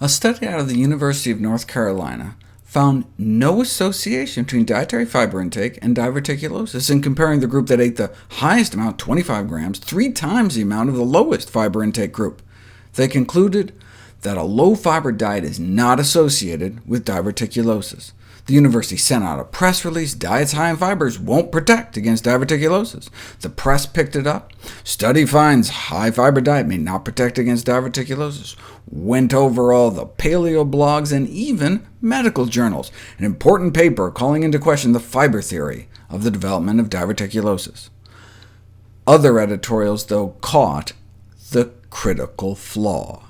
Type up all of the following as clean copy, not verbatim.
A study out of the University of North Carolina found no association between dietary fiber intake and diverticulosis in comparing the group that ate the highest amount, 25 grams, 3 times the amount of the lowest fiber intake group. They concluded that a low-fiber diet is not associated with diverticulosis. The university sent out a press release: diets high in fibers won't protect against diverticulosis. The press picked it up. Study finds high-fiber diet may not protect against diverticulosis. Went over all the paleo blogs and even medical journals. An important paper calling into question the fiber theory of the development of diverticulosis. Other editorials, though, caught the critical flaw.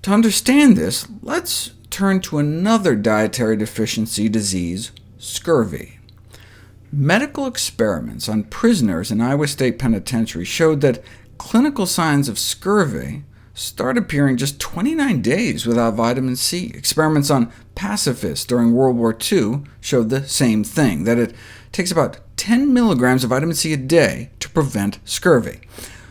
To understand this, let's turn to another dietary deficiency disease, scurvy. Medical experiments on prisoners in Iowa State Penitentiary showed that clinical signs of scurvy start appearing just 29 days without vitamin C. Experiments on pacifists during World War II showed the same thing, that it takes about 10 milligrams of vitamin C a day to prevent scurvy.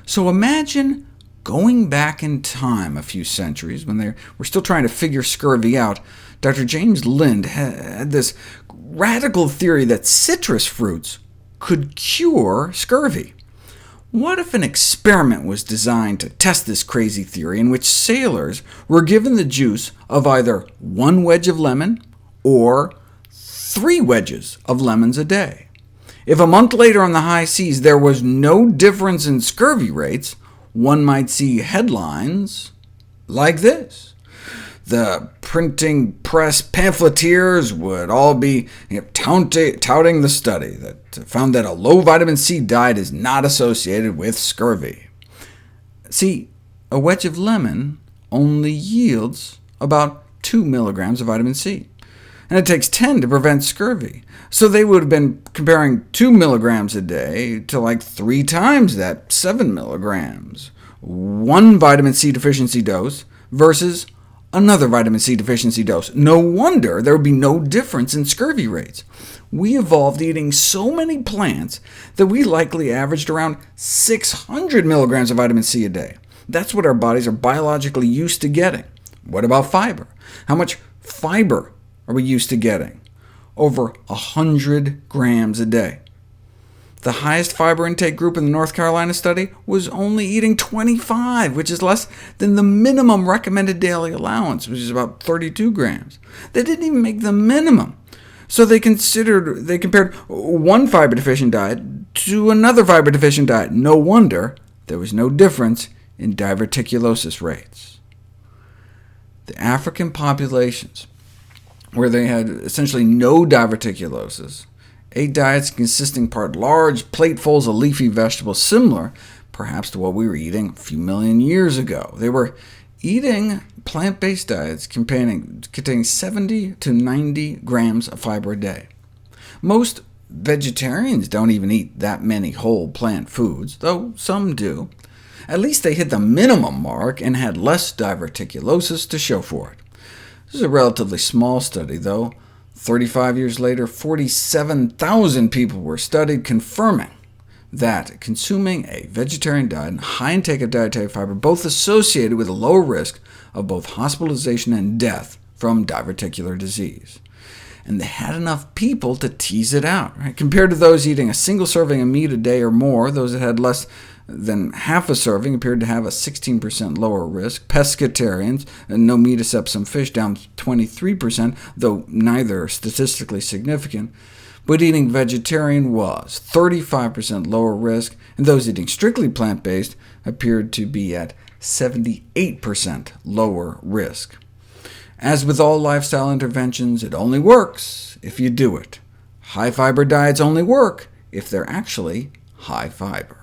So imagine going back in time a few centuries, when they were still trying to figure scurvy out. Dr. James Lind had this radical theory that citrus fruits could cure scurvy. What if an experiment was designed to test this crazy theory, in which sailors were given the juice of either 1 wedge of lemon or 3 wedges of lemons a day? If a month later on the high seas there was no difference in scurvy rates, one might see headlines like this. The printing press pamphleteers would all be touting the study that found that a low vitamin C diet is not associated with scurvy. See, a wedge of lemon only yields about 2 milligrams of vitamin C, and it takes 10 to prevent scurvy. So they would have been comparing 2 milligrams a day to like 3 times that, 7 milligrams. One vitamin C deficiency dose versus another vitamin C deficiency dose. No wonder there would be no difference in scurvy rates. We evolved eating so many plants that we likely averaged around 600 milligrams of vitamin C a day. That's what our bodies are biologically used to getting. What about fiber? How much fiber are we used to getting? Over 100 grams a day. The highest fiber intake group in the North Carolina study was only eating 25, which is less than the minimum recommended daily allowance, which is about 32 grams. They didn't even make the minimum. So they compared one fiber-deficient diet to another fiber-deficient diet. No wonder there was no difference in diverticulosis rates. The African populations, where they had essentially no diverticulosis, ate diets consisting part large platefuls of leafy vegetables, similar perhaps to what we were eating a few million years ago. They were eating plant-based diets containing 70 to 90 grams of fiber a day. Most vegetarians don't even eat that many whole plant foods, though some do. At least they hit the minimum mark and had less diverticulosis to show for it. This is a relatively small study, though. 35 years later, 47,000 people were studied, confirming that consuming a vegetarian diet and high intake of dietary fiber both associated with a lower risk of both hospitalization and death from diverticular disease. And they had enough people to tease it out. Right? Compared to those eating a single serving of meat a day or more, those that had less than half a serving appeared to have a 16% lower risk. Pescatarians, no meat except some fish, down 23%, though neither are statistically significant. But eating vegetarian was 35% lower risk, and those eating strictly plant-based appeared to be at 78% lower risk. As with all lifestyle interventions, it only works if you do it. High-fiber diets only work if they're actually high fiber.